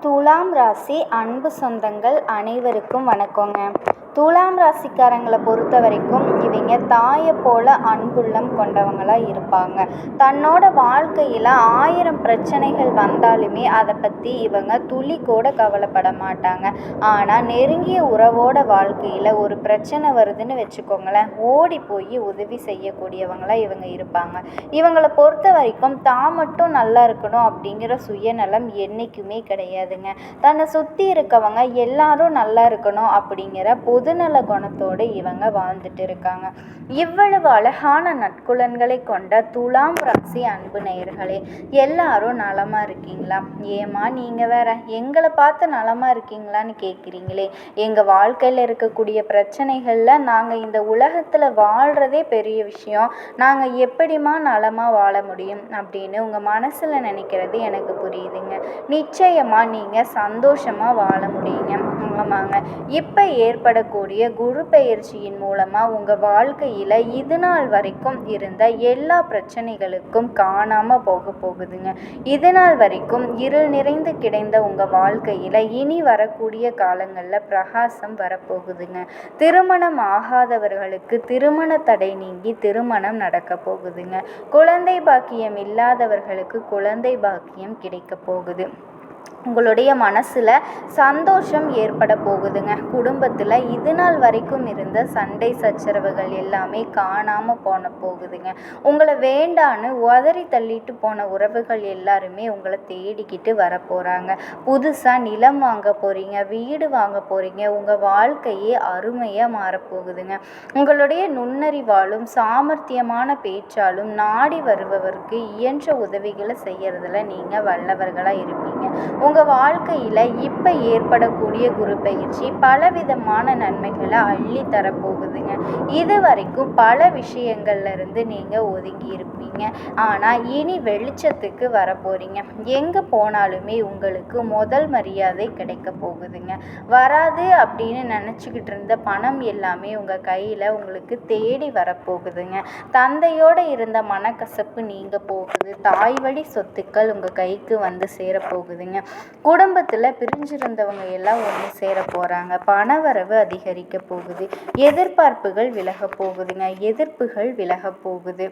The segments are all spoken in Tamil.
துலாம் ராசி அன்பு சொந்தங்கள் அனைவருக்கும் வணக்கங்க. துலாம் ராசிக்காரங்களை பொறுத்த வரைக்கும் இவங்க தாயை போல அன்புள்ளம் கொண்டவங்களாக இருப்பாங்க. தன்னோட வாழ்க்கையில் 1000 பிரச்சனைகள் வந்தாலுமே அதை பற்றி இவங்க துளி கூட கவலைப்பட மாட்டாங்க. ஆனால் நெருங்கிய உறவோட வாழ்க்கையில் ஒரு பிரச்சனை வருதுன்னு வச்சுக்கோங்களேன், ஓடி போய் உதவி செய்யக்கூடியவங்களாக இவங்க இருப்பாங்க. இவங்களை பொறுத்த வரைக்கும் தான் மட்டும் நல்லா இருக்கணும் அப்படிங்கிற சுயநலம் என்றைக்குமே கிடையாதுங்க. தன்னை சுற்றி இருக்கவங்க எல்லாரும் நல்லா இருக்கணும் அப்படிங்கிற பொதுநல குணத்தோடு இவங்க வாழ்ந்துட்டு இருக்காங்க. இவ்வளவு அழகான நற்குலன்களை கொண்ட துலாம் ராசி அன்பு நேயர்களே, எல்லாரும் நலமா இருக்கீங்களா? ஏமா நீங்கள் வேற எங்களை பார்த்து நலமா இருக்கீங்களான்னு கேட்குறீங்களே. எங்கள் வாழ்க்கையில் இருக்கக்கூடிய பிரச்சனைகளில் நாங்கள் இந்த உலகத்தில் வாழ்கிறதே பெரிய விஷயம், நாங்கள் எப்படிமா நலமாக வாழ முடியும் அப்படின்னு உங்கள் மனசில் நினைக்கிறது எனக்கு புரியுதுங்க. நிச்சயமாக நீங்கள் சந்தோஷமாக வாழ முடியுங்க. ஆமாங்க, இப்போ ஏற்படக்கூடிய குரு பெயர்ச்சியின் மூலமாக உங்கள் வாழ்க்கையில் இது நாள் வரைக்கும் இருந்த எல்லா பிரச்சனைகளுக்கும் காணாமல் போகுதுங்க. இது நாள் வரைக்கும் இருள் நிறைந்து கிடைந்த உங்கள் வாழ்க்கையில் இனி வரக்கூடிய காலங்களில் பிரகாசம் வரப்போகுதுங்க. திருமணம் ஆகாதவர்களுக்கு திருமண தடை நீங்கி திருமணம் நடக்க போகுதுங்க. குழந்தை பாக்கியம் இல்லாதவர்களுக்கு குழந்தை பாக்கியம் கிடைக்க போகுது. உங்களுடைய மனசில் சந்தோஷம் ஏற்பட போகுதுங்க. குடும்பத்தில் இது நாள் வரைக்கும் இருந்த சண்டை சச்சரவுகள் எல்லாமே காணாமல் போகுதுங்க. உங்களை வேண்டான்னு உதறி தள்ளிட்டு போன உறவுகள் எல்லாருமே உங்களை தேடிக்கிட்டு வர போகிறாங்க. புதுசாக நிலம் வாங்க போகிறீங்க, வீடு வாங்க போகிறீங்க. உங்கள் வாழ்க்கையே அருமையாக மாறப்போகுதுங்க. உங்களுடைய நுண்ணறிவாலும் சாமர்த்தியமான பேச்சாலும் நாடி வருபவருக்கு இயன்ற உதவிகளை செய்யறதுல நீங்கள் வல்லவர்களாக இருப்பீங்க. உங்கள் வாழ்க்கையில் இப்போ ஏற்படக்கூடிய குரு பயிற்சி பலவிதமான நன்மைகளை அள்ளி தரப்போகுதுங்க. இது வரைக்கும் பல விஷயங்கள்லேருந்து நீங்கள் ஒதுங்கி இருப்பீங்க. ஆனால் இனி வெளிச்சத்துக்கு வர போகிறீங்க. எங்கே போனாலுமே உங்களுக்கு முதல் மரியாதை கிடைக்க போகுதுங்க. வராது அப்படின்னு நினச்சிக்கிட்டு இருந்த பணம் எல்லாமே உங்கள் கையில் உங்களுக்கு தேடி வரப்போகுதுங்க. தந்தையோடு இருந்த மனக்கசப்பு நீங்க போகுது. தாய் வழி சொத்துக்கள் உங்கள் கைக்கு வந்து சேரப்போகுதுங்க. குடும்பத்தில் பிரிஞ்சிருந்தவங்க எல்லாம் ஒன்று சேர போகிறாங்க. பணவரவு அதிகரிக்க போகுது. எதிர்பார்ப்புகள் விலக போகுதுங்க. எதிர்ப்புகள் விலக போகுது.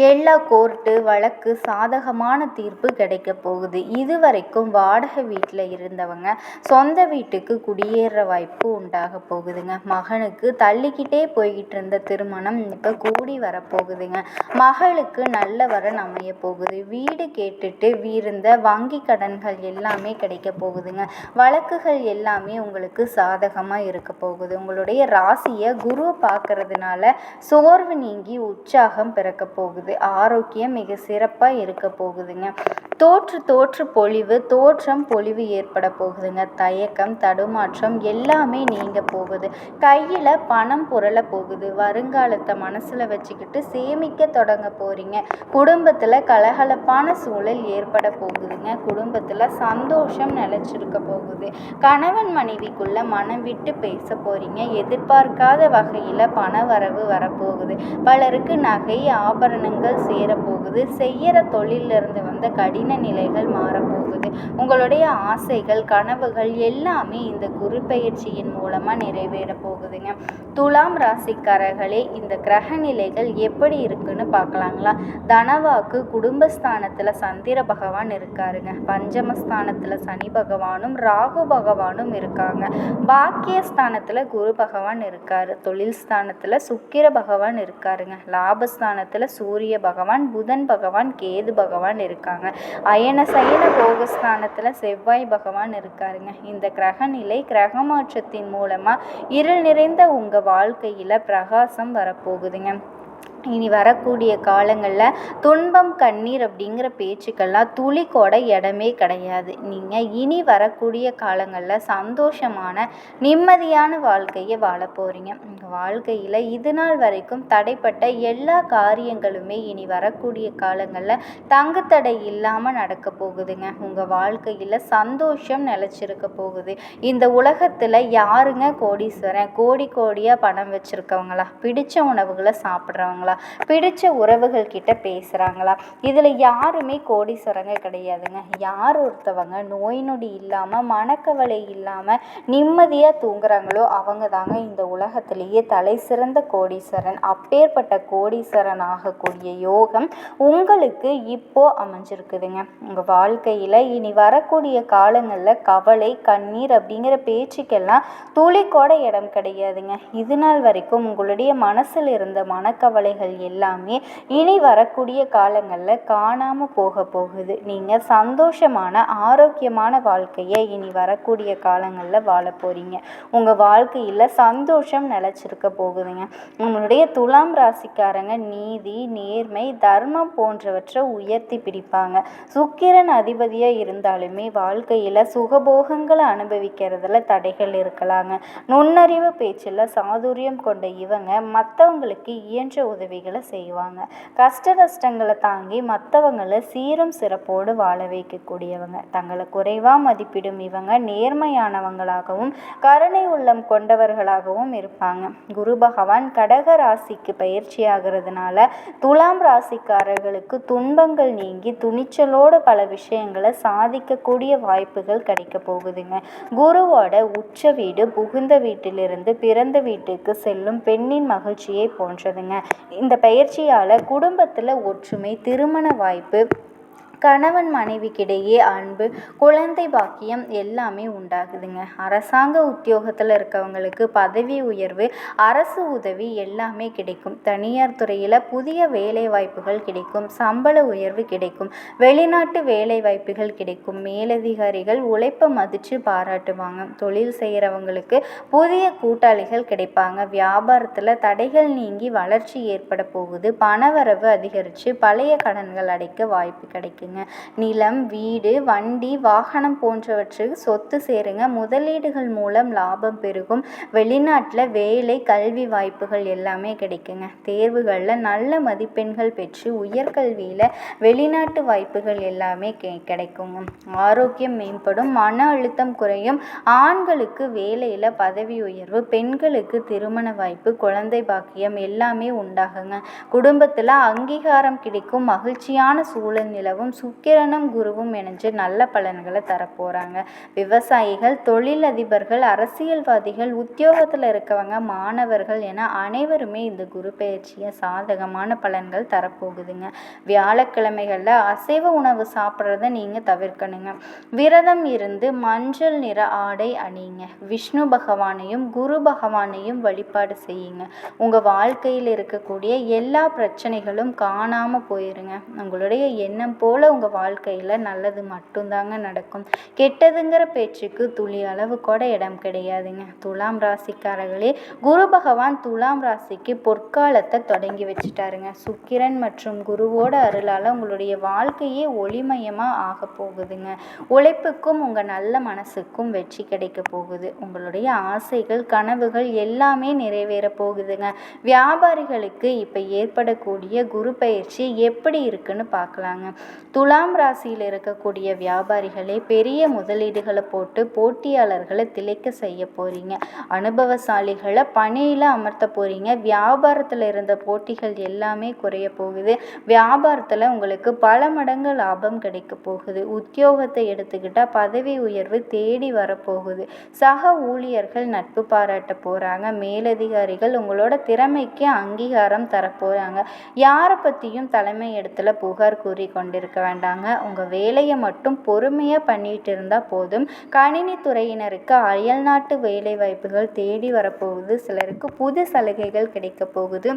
எல்லா கோர்ட்டு வழக்கு சாதகமான தீர்ப்பு கிடைக்க போகுது. இதுவரைக்கும் வாடகை வீட்டில் இருந்தவங்க சொந்த வீட்டுக்கு குடியேற வாய்ப்பு உண்டாக போகுதுங்க. மகனுக்கு தள்ளிக்கிட்டே போய்கிட்டு இருந்த திருமணம் இப்போ கூடி வரப்போகுதுங்க. மகளுக்கு நல்ல வரன் அமைய போகுது. வீடு கேட்டுட்டு இருந்த வங்கி கடன்கள் எல்லாமே கிடைக்க போகுதுங்க. வழக்குகள் எல்லாமே உங்களுக்கு சாதகமாக இருக்க போகுது. உங்களுடைய ராசியை குரு பார்க்கறதுனால சோர்வு நீங்கி உற்சாகம் பிறக்க போகுது. ஆரோக்கியம் மிக சிறப்பாக இருக்க போகுதுங்க. தோற்று பொலிவு ஏற்பட போகுதுங்க. தயக்கம் தடுமாற்றம் எல்லாமே நீங்க போகுது. கையில் பணம் புரள போகுது. வருங்காலத்தை மனசில் வச்சுக்கிட்டு சேமிக்க தொடங்க போறீங்க. குடும்பத்தில் கலகலப்பான சூழல் ஏற்பட போகுதுங்க. குடும்பத்தில் சந்தோஷம் நிலைச்சிருக்க போகுது. கணவன் மனைவிக்குள்ள மனம் விட்டு பேச போறீங்க. எதிர்பார்க்காத வகையில் பண வரவு வரப்போகுது. பலருக்கு நகை ஆபரணங்கள் சேரப்போகுது. செய்யற தொழிலிருந்து வந்த கடின நிலைகள் மாறப்போகுது. உங்களுடைய ஆசைகள் கனவுகள் எல்லாமே இந்த குரு பெயர்ச்சியின் மூலமா நிறைவேற போகுதுங்க. துலாம் ராசிக்காரர்களே, இந்த கிரக நிலைகள் எப்படி இருக்குன்னு பார்க்கலாங்களா? தனவாக்கு குடும்பஸ்தானத்துல சந்திர பகவான் இருக்காருங்க. பஞ்சமஸ்தானத்துல சனி பகவானும் ராகு பகவானும் இருக்காங்க. பாக்கியஸ்தானத்துல குரு பகவான் இருக்காரு. தொழில் ஸ்தானத்துல சுக்கிர பகவான் இருக்காருங்க. லாபஸ்தானத்துல சூரிய பகவான் புதன் பகவான் கேது பகவான் இருக்காங்க. அயன சயன போகஸ்தானத்துல செவ்வாய் பகவான் இருக்காருங்க. இந்த கிரக நிலை கிரக மாற்றத்தின் மூலமா இருள் நிறைந்த உங்க வாழ்க்கையில பிரகாசம் வரப்போகுதுங்க. இனி வரக்கூடிய காலங்களில் துன்பம் கண்ணீர் அப்படிங்கிற பேச்சுக்கெல்லாம் துளிக்கோட இடமே கிடையாது. நீங்கள் இனி வரக்கூடிய காலங்களில் சந்தோஷமான நிம்மதியான வாழ்க்கையை வாழ போகிறீங்க. உங்கள் வாழ்க்கையில் இது நாள் வரைக்கும் தடைப்பட்ட எல்லா காரியங்களுமே இனி வரக்கூடிய காலங்களில் தங்குத்தடை இல்லாமல் நடக்க போகுதுங்க. உங்கள் வாழ்க்கையில் சந்தோஷம் நிலச்சிருக்க போகுது. இந்த உலகத்தில் யாருங்க கோடீஸ்வரன்? கோடியாக பணம் வச்சுருக்கவங்களா? பிடிச்ச உணவுகளை சாப்பிட்றவங்களா? பிடிச்ச உறவுகள் கிட்ட பேசுகிறாங்களா? இதில் யாருமே கோடீஸ்வரங்க கிடையாதுங்க. யார் ஒருத்தவங்க நோய் நொடி இல்லாமல் மனக்கவலை இல்லாமல் நிம்மதியாக தூங்குறாங்களோ அவங்க தாங்க இந்த உலகத்திலேயே தலை சிறந்த கோடீஸ்வரன். அப்பேற்பட்ட கோடீஸ்வரன் ஆகக்கூடிய யோகம் உங்களுக்கு இப்போ அமைஞ்சிருக்குதுங்க. உங்கள் வாழ்க்கையில் இனி வரக்கூடிய காலங்களில் கவலை கண்ணீர் அப்படிங்கிற பேச்சுக்கெல்லாம் துளிக்கூட இடம் கிடையாதுங்க. இது நாள் வரைக்கும் உங்களுடைய மனசில் இருந்த மனக்கவலைகள் எல்லாமே இனி வரக்கூடிய காலங்களில் காணாமல் போகுது. நீங்கள் சந்தோஷமான ஆரோக்கியமான வாழ்க்கையை இனி வரக்கூடிய காலங்களில் வாழ போகிறீங்க. உங்கள் வாழ்க்கையில் சந்தோஷம் நிலச்சிருக்க போகுதுங்க. உங்களுடைய துலாம் ராசிக்காரங்க நீதி நேர்மை தர்மம் போன்றவற்றை உயர்த்தி பிடிப்பாங்க. சுக்கிரன் அதிபதியாக இருந்தாலுமே வாழ்க்கையில் சுகபோகங்களை அனுபவிக்கிறதுல தடைகள் இருக்கலாங்க. நுண்ணறிவு பேச்சில் சாதுரியம் கொண்ட இவங்க மற்றவங்களுக்கு இயன்ற உதவிகளை செய்வாங்க. கஷ்ட நஷ்டங்களை தாங்கி மற்றவங்களை சீரும் சிறப்போடு வாழ வைக்கக்கூடியவங்க. தங்களை குறைவாக மதிப்பிடும் இவங்க நேர்மையானவங்களாகவும் கருணை உள்ளம் கொண்டவர்களாகவும் இருப்பாங்க. குரு பகவான் கடக ராசிக்கு பயிற்சி ஆகிறதுனால துலாம் ராசிக்காரர்களுக்கு துன்பங்கள் நீங்கி துணிச்சலோடு பல விஷயங்களை சாதிக்கக்கூடிய வாய்ப்புகள் கிடைக்க போகுதுங்க. குருவோட உச்ச வீடு புகுந்த வீட்டிலிருந்து பிறந்த வீட்டுக்கு செல்லும் பெண்ணின் மகிழ்ச்சியை போன்றதுங்க. இந்த பயிற்சியால் குடும்பத்தில் ஒற்றுமை, திருமண வாய்ப்பு, கணவன் மனைவிக்கிடையே அன்பு, குழந்தை பாக்கியம் எல்லாமே உண்டாகுதுங்க. அரசாங்க உத்தியோகத்தில் இருக்கவங்களுக்கு பதவி உயர்வு, அரசு உதவி எல்லாமே கிடைக்கும். தனியார் துறையில் புதிய வேலை வாய்ப்புகள் கிடைக்கும். சம்பள உயர்வு கிடைக்கும். வெளிநாட்டு வேலை வாய்ப்புகள் கிடைக்கும். மேலதிகாரிகள் உழைப்பை மதித்து பாராட்டுவாங்க. தொழில் செய்கிறவங்களுக்கு புதிய கூட்டாளிகள் கிடைப்பாங்க. வியாபாரத்தில் தடைகள் நீங்கி வளர்ச்சி ஏற்பட போகுது. பணவரவு அதிகரித்து பழைய கடன்கள் அடைக்க வாய்ப்பு கிடைக்கும். நிலம், வீடு, வண்டி, வாகனம் போன்றவற்றுக்கு சொத்து சேருங்க. முதலீடுகள் மூலம் லாபம் பெருகும். வெளிநாட்டில் வேலை கல்வி வாய்ப்புகள் எல்லாமே கிடைக்குங்க. தேர்வுகளில் நல்ல மதிப்பெண்கள் பெற்று உயர்கல்வியில் வெளிநாட்டு வாய்ப்புகள் எல்லாமே கிடைக்குங்க. ஆரோக்கியம் மேம்படும். மன அழுத்தம் குறையும். ஆண்களுக்கு வேலையில் பதவி உயர்வு, பெண்களுக்கு திருமண வாய்ப்பு, குழந்தை பாக்கியம் எல்லாமே உண்டாகுங்க. குடும்பத்தில் அங்கீகாரம் கிடைக்கும். மகிழ்ச்சியான சூழல் நிலவும். சுக்கிரனும் குருவும் இணைஞ்சு நல்ல பலன்களை தரப்போகிறாங்க. விவசாயிகள், தொழிலதிபர்கள், அரசியல்வாதிகள், உத்தியோகத்தில் இருக்கவங்க, மாணவர்கள் என அனைவருமே இந்த குரு பயிற்சியை சாதகமான பலன்கள் தரப்போகுதுங்க. வியாழக்கிழமைகளில் அசைவ உணவு சாப்பிட்றத நீங்கள் தவிர்க்கணுங்க. விரதம் இருந்து மஞ்சள் நிற ஆடை அணியுங்க. விஷ்ணு பகவானையும் குரு பகவானையும் வழிபாடு செய்யுங்க. உங்கள் வாழ்க்கையில் இருக்கக்கூடிய எல்லா பிரச்சனைகளும் காணாமல் போயிருங்க. உங்களுடைய எண்ணம் போல உங்கள் வாழ்க்கையில் நல்லது மட்டும்தாங்க நடக்கும். கெட்டதுங்கிற பேச்சுக்கு துளி அளவு கூட இடம் கிடையாதுங்க. துலாம் ராசிக்காரர்களே, குரு பகவான் துலாம் ராசிக்கு பொற்காலத்தை தொடங்கி வச்சுட்டாருங்க. சுக்கிரன் மற்றும் குருவோட அருளால் உங்களுடைய வாழ்க்கையே ஒளிமயமாக ஆக போகுதுங்க. உழைப்புக்கும் உங்கள் நல்ல மனசுக்கும் வெற்றி கிடைக்க போகுது. உங்களுடைய ஆசைகள் கனவுகள் எல்லாமே நிறைவேற போகுதுங்க. வியாபாரிகளுக்கு இப்போ ஏற்படக்கூடிய குரு பயிற்சி எப்படி இருக்குன்னு பார்க்கலாங்க. துலாம் ராசியில் இருக்கக்கூடிய வியாபாரிகளே, பெரிய முதலீடுகளை போட்டு போட்டியாளர்களை திளைக்க செய்ய போகிறீங்க. அனுபவசாலிகளை பணியில் அமர்த்த போகிறீங்க. வியாபாரத்தில் இருந்த போட்டிகள் எல்லாமே குறைய போகுது. வியாபாரத்தில் உங்களுக்கு பல மடங்கு லாபம் கிடைக்க போகுது. உத்தியோகத்தை எடுத்துக்கிட்டால் பதவி உயர்வு தேடி வரப்போகுது. சக ஊழியர்கள் நட்பு பாராட்ட போகிறாங்க. மேலதிகாரிகள் உங்களோட திறமைக்கு அங்கீகாரம் தரப்போகிறாங்க. யாரை பற்றியும் தலைமை இடத்துல புகார் கூறி கொண்டிருக்க வேண்டாங்க. உங்கள் வேலையை மட்டும் பொறுமையாக பண்ணிட்டு இருந்தால் போதும். கணினி துறையினருக்கு அயல்நாட்டு வேலை வாய்ப்புகள் தேடி வரப்போகுது. சிலருக்கு புது சலுகைகள் கிடைக்க போகுது.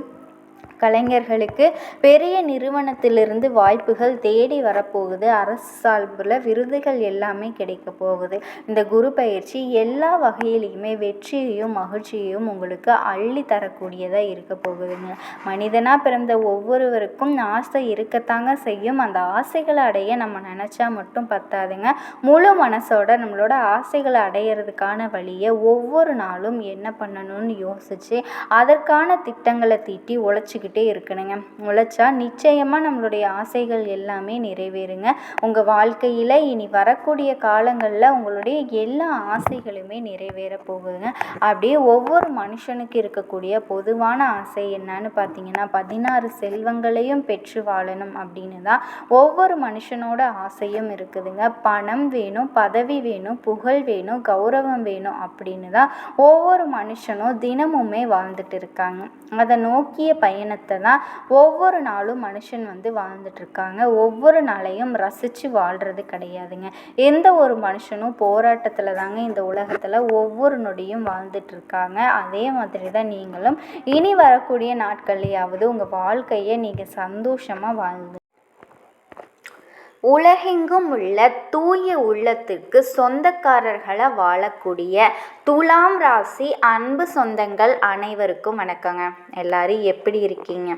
கலைஞர்களுக்கு பெரிய நிறுவனத்திலிருந்து வாய்ப்புகள் தேடி வரப்போகுது. அரசு சார்பில் விருதுகள் எல்லாமே கிடைக்க போகுது. இந்த குரு பயிற்சி எல்லா வகையிலையுமே வெற்றியையும் மகிழ்ச்சியையும் உங்களுக்கு அள்ளி தரக்கூடியதாக இருக்க போகுதுங்க. மனிதனாக பிறந்த ஒவ்வொருவருக்கும் ஆசை இருக்கத்தாங்க செய்யும். அந்த ஆசைகளை அடைய நம்ம நினச்சா மட்டும் பத்தாதுங்க. முழு மனசோட நம்மளோட ஆசைகளை அடையிறதுக்கான வழியை ஒவ்வொரு நாளும் என்ன பண்ணணும்னு யோசித்து அதற்கான திட்டங்களை தீட்டி உழைச்சிக்கிட்டு உழைச்சிக்கிட்டே இருக்கணுங்க. உழைச்சா நிச்சயமாக நம்மளுடைய ஆசைகள் எல்லாமே நிறைவேறுங்க. உங்கள் வாழ்க்கையில் இனி வரக்கூடிய காலங்களில் உங்களுடைய எல்லா ஆசைகளுமே நிறைவேற போகுதுங்க. அப்படியே ஒவ்வொரு மனுஷனுக்கு இருக்கக்கூடிய பொதுவான ஆசை என்னன்னு பார்த்தீங்கன்னா 16 செல்வங்களையும் பெற்று வாழணும் அப்படின்னு தான் ஒவ்வொரு மனுஷனோட ஆசையும் இருக்குதுங்க. பணம் வேணும், பதவி வேணும், புகழ் வேணும், கௌரவம் வேணும் அப்படின்னு தான் ஒவ்வொரு மனுஷனும் தினமுமே வாழ்ந்துட்டு இருக்காங்க. அதை நோக்கிய பயணத்தை தான் ஒவ்வொரு நாளும் மனுஷன் வாழ்ந்துட்டு இருக்காங்க. ஒவ்வொரு நாளையும் ரசித்து வாழ்கிறது கிடையாதுங்க. எந்த ஒரு மனுஷனும் போராட்டத்தில் தாங்க இந்த உலகத்தில் ஒவ்வொரு நொடியும் வாழ்ந்துட்டு இருக்காங்க. அதே மாதிரி தான் நீங்களும் இனி வரக்கூடிய நாட்கள்லையாவது உங்கள் வாழ்க்கையை நீங்கள் சந்தோஷமாக வாழ்ந்து உலகெங்கும் உள்ள தூய உள்ளத்திற்கு சொந்தக்காரர்களாக வாழக்கூடிய துலாம் ராசி அன்பு சொந்தங்கள் அனைவருக்கும் வணக்கங்க. எல்லாரும் எப்படி இருக்கீங்க?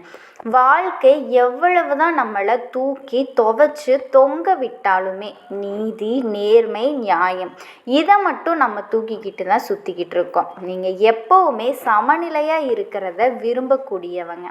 வாழ்க்கை எவ்வளவு தான் நம்மளை தூக்கி துவைச்சு தொங்க விட்டாலுமே நீதி, நேர்மை, நியாயம் இதை மட்டும் நம்ம தூக்கிக்கிட்டு தான் சுற்றிக்கிட்டு இருக்கோம். நீங்கள் எப்போவுமே சமநிலையாக இருக்கிறத விரும்பக்கூடியவங்க.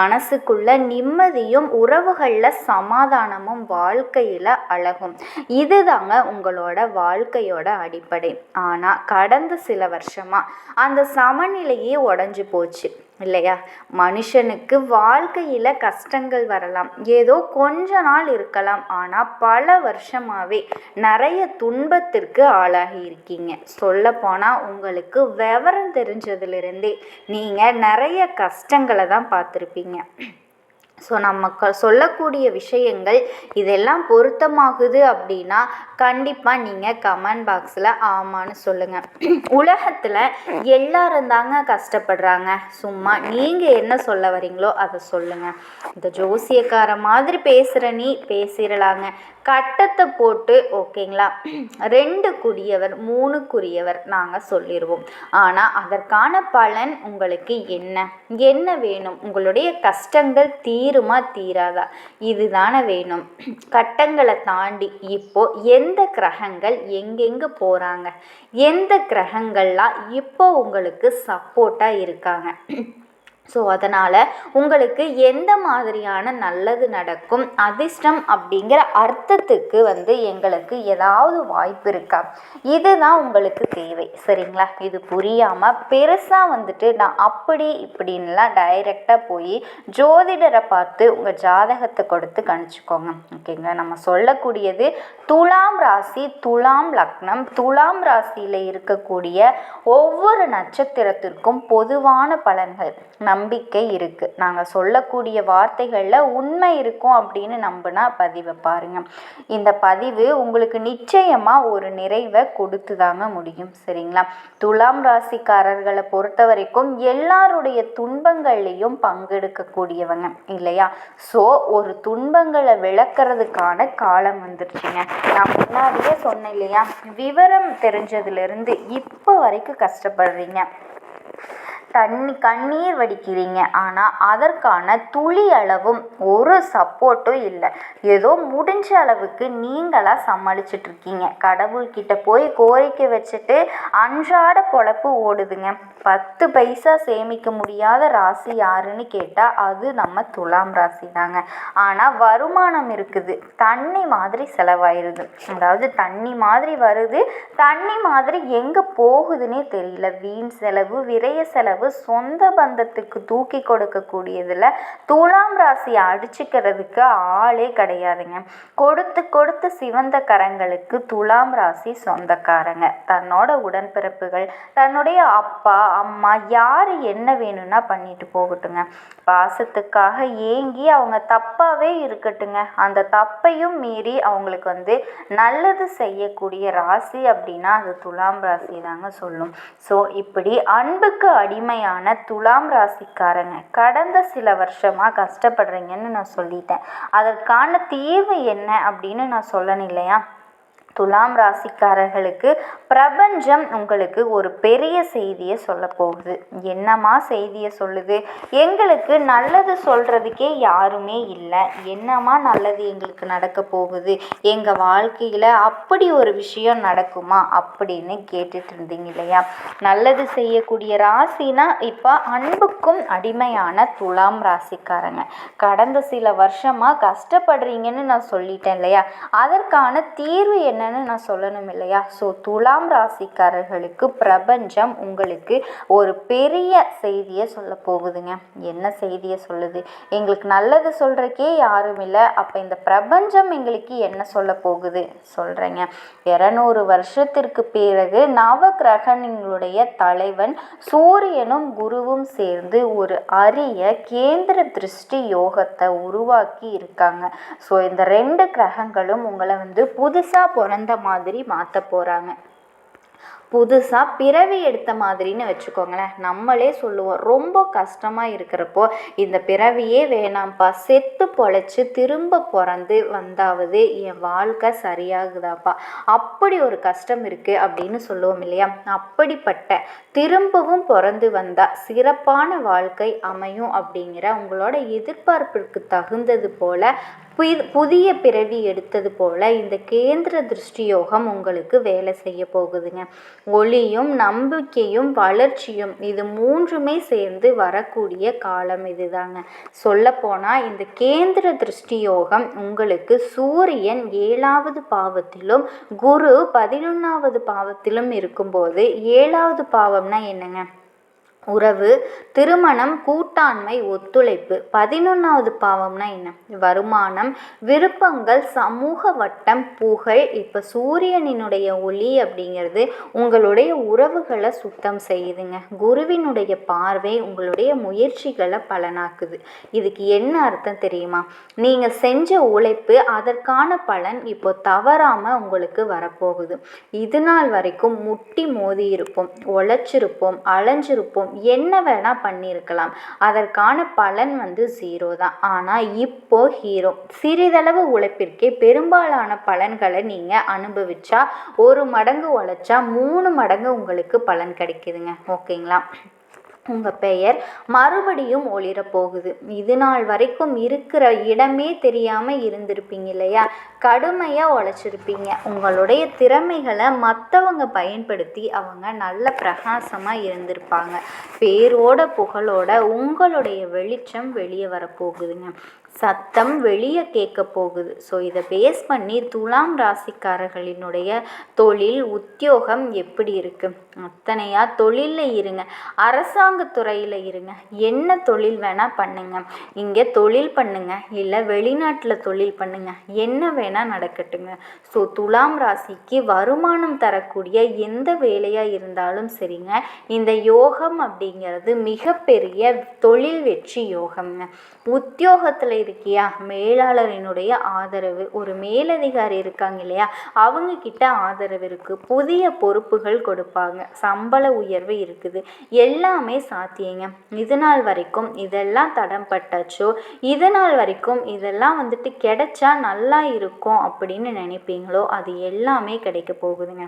மனசுக்குள்ள நிம்மதியும் உறவுகளில் சமாதானமும் வாழ்க்கையில் அழகும் இதுதாங்க உங்களோட வாழ்க்கையோட அடிப்படை. ஆனால் கடந்த சில வருஷமாக அந்த சமநிலையே உடஞ்சி போச்சு இல்லையா? மனுஷனுக்கு வாழ்க்கையில் கஷ்டங்கள் வரலாம், ஏதோ கொஞ்ச நாள் இருக்கலாம். ஆனால் பல வருஷமாகவே நிறைய துன்பத்திற்கு ஆளாகி இருக்கீங்க. சொல்லப்போனால் உங்களுக்கு விவரம் தெரிஞ்சதுலேருந்தே நீங்கள் நிறைய கஷ்டங்களை தான் பார்த்துருப்பீங்க. ஸோ நம்ம சொல்லக்கூடிய விஷயங்கள் இதெல்லாம் பொருத்தமாகுது அப்படின்னா கண்டிப்பாக நீங்கள் கமெண்ட் பாக்ஸில் ஆமான்னு சொல்லுங்கள். உலகத்தில் எல்லாரும் தாங்க கஷ்டப்படுறாங்க. சும்மா நீங்கள் என்ன சொல்ல வரீங்களோ அதை சொல்லுங்கள். இந்த ஜோசியக்கார மாதிரி பேசுகிற நீ பேசிடலாங்க. கட்டத்தை போட்டு ஓகேங்களா 2க்குரியவர் 3க்குரியவர் நாங்கள் சொல்லிடுவோம். ஆனால் அதற்கான பலன் உங்களுக்கு என்ன வேணும்? உங்களுடைய கஷ்டங்கள் தீருமா தீராதா இதுதானே வேணும். கட்டங்களை தாண்டி இப்போ எந்த கிரகங்கள் எங்கெங்கே போகிறாங்க, எந்த கிரகங்கள்லாம் இப்போ உங்களுக்கு சப்போர்ட்டாக இருக்காங்க, ஸோ அதனால் உங்களுக்கு எந்த மாதிரியான நல்லது நடக்கும், அதிர்ஷ்டம் அப்படிங்கிற அர்த்தத்துக்கு எங்களுக்கு ஏதாவது வாய்ப்பு இருக்கா, இதுதான் உங்களுக்கு தேவை. சரிங்களா? இது புரியாமல் பெருசாக நான் அப்படி இப்படின்லாம் டைரெக்டாக போய் ஜோதிடரை பார்த்து உங்கள் ஜாதகத்தை கொடுத்து கணிச்சுக்கோங்க. ஓகேங்களா? நம்ம சொல்லக்கூடியது துலாம் ராசி, துலாம் லக்னம், துலாம் ராசியில் இருக்கக்கூடிய ஒவ்வொரு நட்சத்திரத்திற்கும் பொதுவான பலன்கள் நம்பிக்கை இருக்குது. நாங்கள் சொல்லக்கூடிய வார்த்தைகளில் உண்மை இருக்கும் அப்படின்னு நம்பினா பதிவை பாருங்கள். இந்த பதிவு உங்களுக்கு நிச்சயமாக ஒரு நிறைவை கொடுத்து தாங்க முடியும். சரிங்களா? துலாம் ராசிக்காரர்களை பொறுத்த வரைக்கும் எல்லாருடைய துன்பங்கள்லையும் பங்கெடுக்கக்கூடியவங்க இல்லையா? ஸோ ஒரு துன்பங்களை விளக்குறதுக்கான காலம் வந்துருச்சுங்க. நான் முன்னாடியே சொன்னேன் இல்லையா, விவரம் தெரிஞ்சதுலேருந்து இப்போ வரைக்கும் கஷ்டப்படுறீங்க, கண்ணீர் வடிக்கிறீங்க. ஆனால் அதற்கான துளி அளவும் ஒரு சப்போர்ட்டும் இல்லை. ஏதோ முடிஞ்ச அளவுக்கு நீங்களாக சமாளிச்சிட்ருக்கீங்க. கடவுள்கிட்ட போய் கோரிக்கை வச்சுட்டு அன்றாட பொழப்பு ஓடுதுங்க. 10 பைசா சேமிக்க முடியாத ராசி யாருன்னு கேட்டால் அது நம்ம துலாம் ராசி தாங்க. ஆனால் வருமானம் இருக்குது, தண்ணி மாதிரி செலவாயிருது. அதாவது தண்ணி மாதிரி வருது, தண்ணி மாதிரி எங்கே போகுதுன்னே தெரியல. வீண் செலவு, விரைய செலவு, சொந்த பந்தத்துக்கு தூக்கி கொடுக்கக்கூடியதில் துலாம் ராசியை அடிச்சுக்கிறதுக்கு ஆளே கிடையாதுங்க. கொடுத்து சிவந்த கரங்களுக்கு துலாம் ராசி சொந்தக்காரங்க. தன்னோட உடன்பிறப்புகள், தன்னுடைய அப்பா அம்மா யார் என்ன வேணும்னா பண்ணிட்டு போகட்டுங்க. பாசத்துக்காக ஏங்கி அவங்க தப்பாகவே இருக்கட்டுங்க. அந்த தப்பையும் மீறி அவங்களுக்கு நல்லது செய்யக்கூடிய ராசி அப்படின்னா அது துலாம் ராசி தாங்க சொல்லும். ஸோ இப்படி அன்புக்கு அடிமையான துலாம் ராசிக்காரங்க கடந்த சில வருஷமாக கஷ்டப்படுறீங்கன்னு நான் சொல்லிட்டேன். அதற்கான தீர்வு என்ன அப்படின்னு நான் சொல்லணும் இல்லையா? துலாம் ராசிக்காரர்களுக்கு பிரபஞ்சம் உங்களுக்கு ஒரு பெரிய செய்தியை சொல்ல போகுது. என்னம்மா செய்தியை சொல்லுது? எங்களுக்கு நல்லது சொல்கிறதுக்கே யாருமே இல்லை, என்னம்மா நல்லது எங்களுக்கு நடக்க போகுது, எங்கள் வாழ்க்கையில் அப்படி ஒரு விஷயம் நடக்குமா அப்படின்னு கேட்டுட்டு இருந்தீங்க இல்லையா? நல்லது செய்யக்கூடிய ராசினா இப்போ அன்புக்கும் அடிமையான துலாம் ராசிக்காரங்க. கடந்த சில வருஷமாக கஷ்டப்படுறீங்கன்னு நான் சொல்லிட்டேன் இல்லையா? அதற்கான தீர்வு என்னன்னு நான் சொல்லணும் இல்லையா? ஸோ துலாம் ராசிக்காரர்களுக்கு பிரபஞ்சம் உங்களுக்கு ஒரு பெரிய செய்தியை சொல்ல போகுதுங்க. என்ன செய்தியை சொல்லுது? எங்களுக்கு நல்லது சொல்கிறக்கே யாரும் இல்லை, அப்போ இந்த பிரபஞ்சம் எங்களுக்கு என்ன சொல்ல போகுது சொல்கிறேங்க. 200 வருஷத்திற்கு பிறகு நவ கிரகங்களுடைய தலைவன் சூரியனும் குருவும் சேர்ந்து ஒரு அரிய கேந்திர திருஷ்டி யோகத்தை உருவாக்கி இருக்காங்க. ஸோ இந்த 2 கிரகங்களும் உங்களை புதுசாக பிறந்த மாதிரி மாற்ற போகிறாங்க. புதுசாக பிறவி எடுத்த மாதிரின்னு வச்சுக்கோங்களேன். நம்மளே சொல்லுவோம், ரொம்ப கஷ்டமாக இருக்கிறப்போ இந்த பிறவியே வேணாம்ப்பா, செத்து பொழைச்சி திரும்ப பிறந்து வந்தாவது என் வாழ்க்கை சரியாகுதாப்பா, அப்படி ஒரு கஷ்டம் இருக்குது அப்படின்னு சொல்லுவோம் இல்லையா? அப்படிப்பட்ட திரும்பவும் பிறந்து வந்தால் சிறப்பான வாழ்க்கை அமையும் அப்படிங்கிற உங்களோட எதிர்பார்ப்பிற்கு தகுந்தது போல் புதிய பிறவி எடுத்தது போல் இந்த கேந்திர திருஷ்டி யோகம் உங்களுக்கு வேலை செய்ய போகுதுங்க. ஒளியும் நம்பிக்கையும் வளர்ச்சியும் இது 3மே சேர்ந்து வரக்கூடிய காலம் இதுதாங்க. சொல்லப்போனால் இந்த கேந்திர திருஷ்டி யோகம் உங்களுக்கு சூரியன் 7வது பாவத்திலும் குரு 11வது பாவத்திலும் இருக்கும்போது, 7வது பாவம்னா என்னங்க? உறவு, திருமணம், கூட்டாண்மை, ஒத்துழைப்பு. 11வது பாவம்னா என்ன? வருமானம், விருப்பங்கள், சமூக வட்டம், புகழ். இப்போ சூரியனினுடைய ஒளி அப்படிங்கிறது உங்களுடைய உறவுகளை சுத்தம் செய்யுதுங்க. குருவினுடைய பார்வை உங்களுடைய முயற்சிகளை பலனாக்குது. இதுக்கு என்ன அர்த்தம் தெரியுமா? நீங்கள் செஞ்ச உழைப்பு அதற்கான பலன் இப்போ தவறாமல் உங்களுக்கு வரப்போகுது. இது நாள் வரைக்கும் முட்டி மோதி இருப்போம், உழைச்சிருப்போம், அலைஞ்சிருப்போம், என்ன வேணா பண்ணியிருக்கலாம், அதற்கான பலன் 0 தான். ஆனால் இப்போ ஹீரோ. சிறிதளவு உழைப்பிற்கே பெரும்பாலான பலன்களை நீங்கள் அனுபவிச்சா 1 மடங்கு உழைச்சா 3 மடங்கு உங்களுக்கு பலன் கிடைக்குதுங்க. ஓகேங்களா? உங்கள் பெயர் மறுபடியும் ஒளிரப்போகுது. இது நாள் வரைக்கும் இருக்கிற இடமே தெரியாமல் இருந்திருப்பீங்க இல்லையா? கடுமையாக உழைச்சிருப்பீங்க. உங்களுடைய திறமைகளை மற்றவங்க பயன்படுத்தி அவங்க நல்ல பிரகாசமாக இருந்திருப்பாங்க. பேரோட புகழோட உங்களுடைய வெளிச்சம் வெளியே வரப்போகுதுங்க. சத்தம் வெளியே கேட்க போகுது. ஸோ இதை பேஸ் பண்ணி துலாம் ராசிக்காரர்களினுடைய தொழில், உத்தியோகம் எப்படி இருக்குது? அத்தனையா தொழிலில் இருங்க, அரசாங்கத்துறையில் இருங்க, என்ன தொழில் வேணால் பண்ணுங்க, இங்கே தொழில் பண்ணுங்க, இல்லை வெளிநாட்டில் தொழில் பண்ணுங்க, என்ன வேணால் நடக்கட்டுங்க. ஸோ துலாம் ராசிக்கு வருமானம் தரக்கூடிய எந்த வேலையாக இருந்தாலும் சரிங்க, இந்த யோகம் அப்படிங்கிறது மிகப்பெரிய தொழில் வெற்றி யோகம்ங்க. உத்தியோகத்தில் இருக்கியா? மேலாளரினுடைய ஆதரவு, ஒரு மேலதிகாரி இருக்காங்க இல்லையா, அவங்க கிட்ட ஆதரவு இருக்குது, புதிய பொறுப்புகள் கொடுப்பாங்க, சம்பள உயர்வு இருக்குது, எல்லாமே சாத்தியங்க. இது நாள் வரைக்கும் இதெல்லாம் தடம் பட்டாச்சோ, இது நாள் வரைக்கும் இதெல்லாம் கிடைச்சா நல்லா இருக்கும் அப்படின்னு நினைப்பீங்களோ, அது எல்லாமே கிடைக்க போகுதுங்க.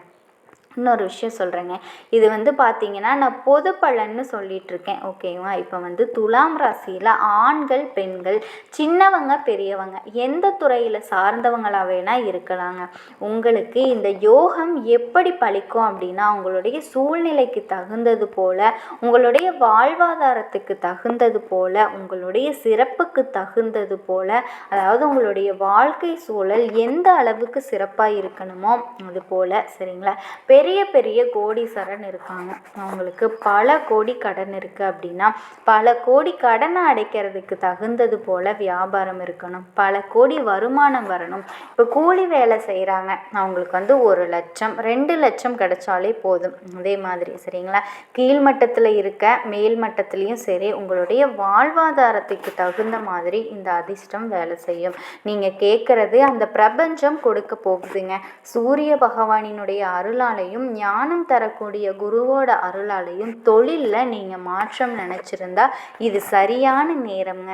இன்னொரு விஷயம் சொல்கிறேங்க. இது பார்த்தீங்கன்னா நான் பொது பலன்னு சொல்லிகிட்ருக்கேன். ஓகேவா? இப்போ துலாம் ராசியில் ஆண்கள், பெண்கள், சின்னவங்க, பெரியவங்க, எந்த துறையில் சார்ந்தவங்களாக வேணால் இருக்கலாங்க. உங்களுக்கு இந்த யோகம் எப்படி பலிக்கும் அப்படின்னா, உங்களுடைய சூழ்நிலைக்கு தகுந்தது போல், உங்களுடைய வாழ்வாதாரத்துக்கு தகுந்தது போல், உங்களுடைய சிறப்புக்கு தகுந்தது போல், அதாவது உங்களுடைய வாழ்க்கை சூழல் எந்த அளவுக்கு சிறப்பாக இருக்கணுமோ அது போல், சரிங்களா? பெரிய பெரிய கோடீஸ்வரன் இருக்காங்க, அவங்களுக்கு பல கோடி கடன் இருக்குது அப்படின்னா, பல கோடி கடனை அடைக்கிறதுக்கு தகுந்தது போல் வியாபாரம் இருக்கணும், பல கோடி வருமானம் வரணும். இப்போ கூலி வேலை செய்கிறாங்க, அவங்களுக்கு 1 லட்சம் 2 லட்சம் கிடைச்சாலே போதும். அதே மாதிரி சரிங்களா, கீழ்மட்டத்தில் இருக்க மேல் மட்டத்துலேயும் சரி, உங்களுடைய வாழ்வாதாரத்துக்கு தகுந்த மாதிரி இந்த அதிர்ஷ்டம் வேலை செய்யும். நீங்கள் கேட்குறது அந்த பிரபஞ்சம் கொடுக்க போகுதுங்க. சூரிய பகவானினுடைய அருளாலையும் ஞானம் தரக்கூடிய குருவோட அருளாலையும் தொழிலில் நீங்கள் மாற்றம் நினச்சிருந்தா இது சரியான நேரம்ங்க.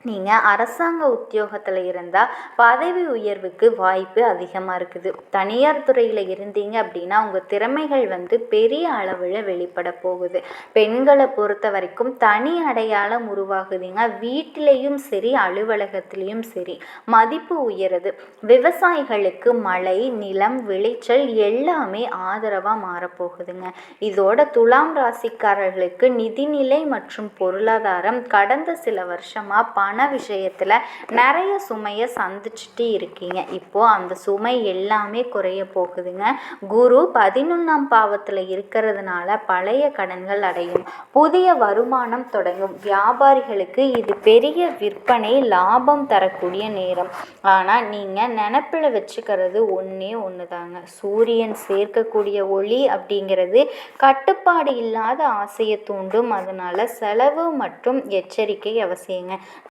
நீங்கள் அரசாங்க உத்தியோகத்தில் இருந்தால் பதவி உயர்வுக்கு வாய்ப்பு அதிகமாக இருக்குது. தனியார் துறையில் இருந்தீங்க அப்படின்னா உங்கள் திறமைகள் பெரிய அளவில் வெளிப்பட போகுது. பெண்களை பொறுத்த வரைக்கும் தனி அடையாளம் உருவாகுதுங்க. வீட்டிலையும் சரி அலுவலகத்திலையும் சரி மதிப்பு உயருது. விவசாயிகளுக்கு மழை, நிலம், விளைச்சல் எல்லாமே ஆதரவாக மாறப்போகுதுங்க. இதோட துலாம் ராசிக்காரர்களுக்கு நிதிநிலை மற்றும் பொருளாதாரம் கடந்த சில வருஷமாக பண விஷயத்தில் நிறைய சுமையை சந்திச்சுட்டு இருக்கீங்க. இப்போது அந்த சுமை எல்லாமே குறைய போகுதுங்க. குரு 11ஆம் பாவத்தில் இருக்கிறதுனால பழைய கடன்கள் அடையும். புதிய வருமானம் தொடங்கும். வியாபாரிகளுக்கு இது பெரிய விற்பனை லாபம் தரக்கூடிய நேரம். ஆனால் நீங்கள் நினப்பில் வச்சுக்கிறது ஒன்று தாங்க. சூரியன் சேர்க்கக்கூடிய ஒளி அப்படிங்கிறது கட்டுப்பாடு இல்லாத ஆசையை தூண்டும். அதனால் செலவு மற்றும் எச்சரிக்கை அவசியங்க.